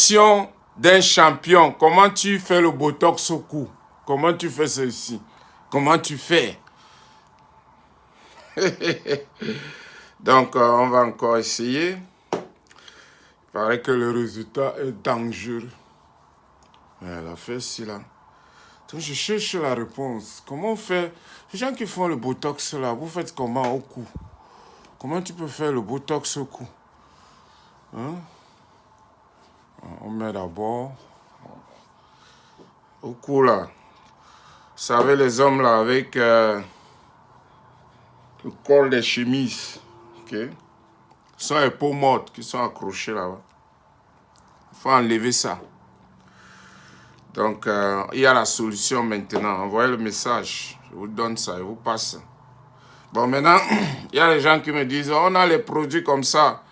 solution d'un champion. Comment tu fais le botox au cou? Comment tu fais ceci? Comment tu fais? Donc, on va encore essayer. Il paraît que le résultat est dangereux. Elle a fait ceci là. Donc, je cherche la réponse. Comment on fait? Les gens qui font le botox là, vous faites comment au cou? Comment tu peux faire le botox au cou? Hein? On met d'abord au cou là. Vous savez, les hommes là avec le col des chemises. Ok? Ce sont les peaux mortes qui sont accrochées là-bas. Il faut enlever ça. Donc, il y a la solution maintenant. Envoyez le message. Je vous donne ça, je vous passe. Bon, maintenant, il y a les gens qui me disent, on a les produits comme ça.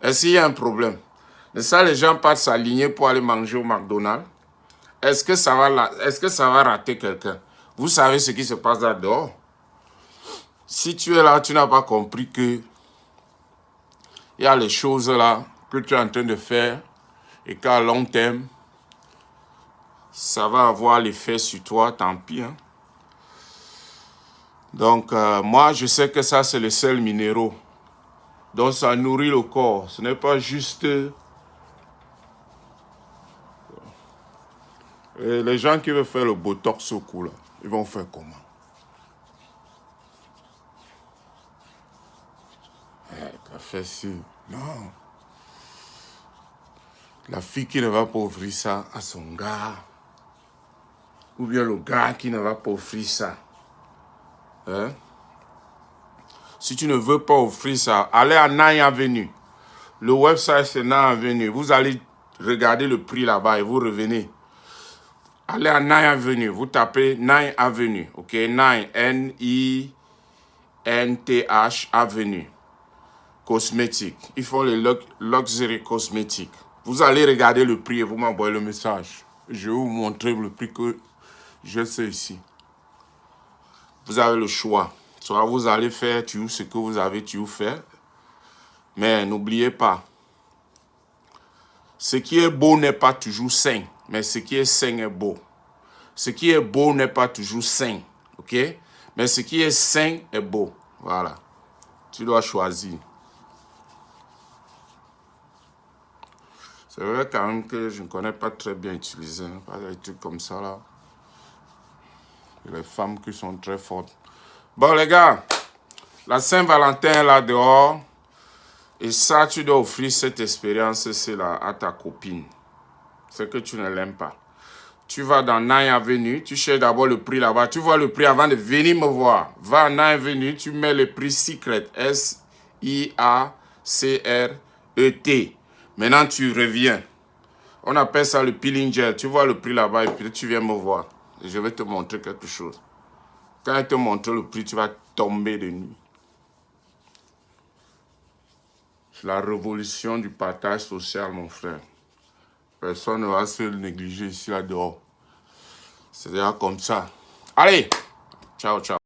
Est-ce qu'il y a un problème? Et ça, les gens passent s'aligner pour aller manger au McDonald's. Est-ce que ça va rater quelqu'un? Vous savez ce qui se passe là dehors? Si tu es là, tu n'as pas compris que il y a les choses là que tu es en train de faire et qu'à long terme, ça va avoir l'effet sur toi, tant pis. Hein? Donc, moi, je sais que ça, c'est le seul minéraux. Donc, ça nourrit le corps. Ce n'est pas juste... les gens qui veulent faire le botox au cou, là, ils vont faire comment? T'as fait ci. Non. La fille qui ne va pas offrir ça à son gars. Ou bien le gars qui ne va pas offrir ça. Hein? Si tu ne veux pas offrir ça, allez à Nine Avenue. Le website, c'est Nine Avenue. Vous allez regarder le prix là-bas et vous revenez. Allez à Nine Avenue. Vous tapez Nine Avenue. OK? Nine, N-I-N-T-H Avenue. Cosmétiques. Ils font les luxury cosmétiques. Vous allez regarder le prix et vous m'envoyez le message. Je vais vous montrer le prix que je sais ici. Vous avez le choix. Soit vous allez faire ce que vous avez faire. Mais n'oubliez pas, ce qui est beau n'est pas toujours sain. Mais ce qui est sain est beau. Ce qui est beau n'est pas toujours sain. OK? Mais ce qui est sain est beau. Voilà. Tu dois choisir. C'est vrai quand même que je ne connais pas très bien utiliser. Hein, pas des trucs comme ça là. Les femmes qui sont très fortes. Bon les gars, la Saint-Valentin est là dehors. Et ça, tu dois offrir cette expérience-ci là à ta copine. C'est que tu ne l'aimes pas. Tu vas dans Nine Avenue, tu cherches d'abord le prix là-bas. Tu vois le prix avant de venir me voir. Va à Nine Avenue, tu mets le prix Secret. S-I-A-C-R-E-T. Maintenant, tu reviens. On appelle ça le peeling gel. Tu vois le prix là-bas et puis tu viens me voir. Et je vais te montrer quelque chose. Quand je te montre le prix, tu vas tomber de nuit. C'est la révolution du partage social, mon frère. Personne ne va se négliger ici, là dehors. C'est déjà comme ça. Allez, ciao, ciao.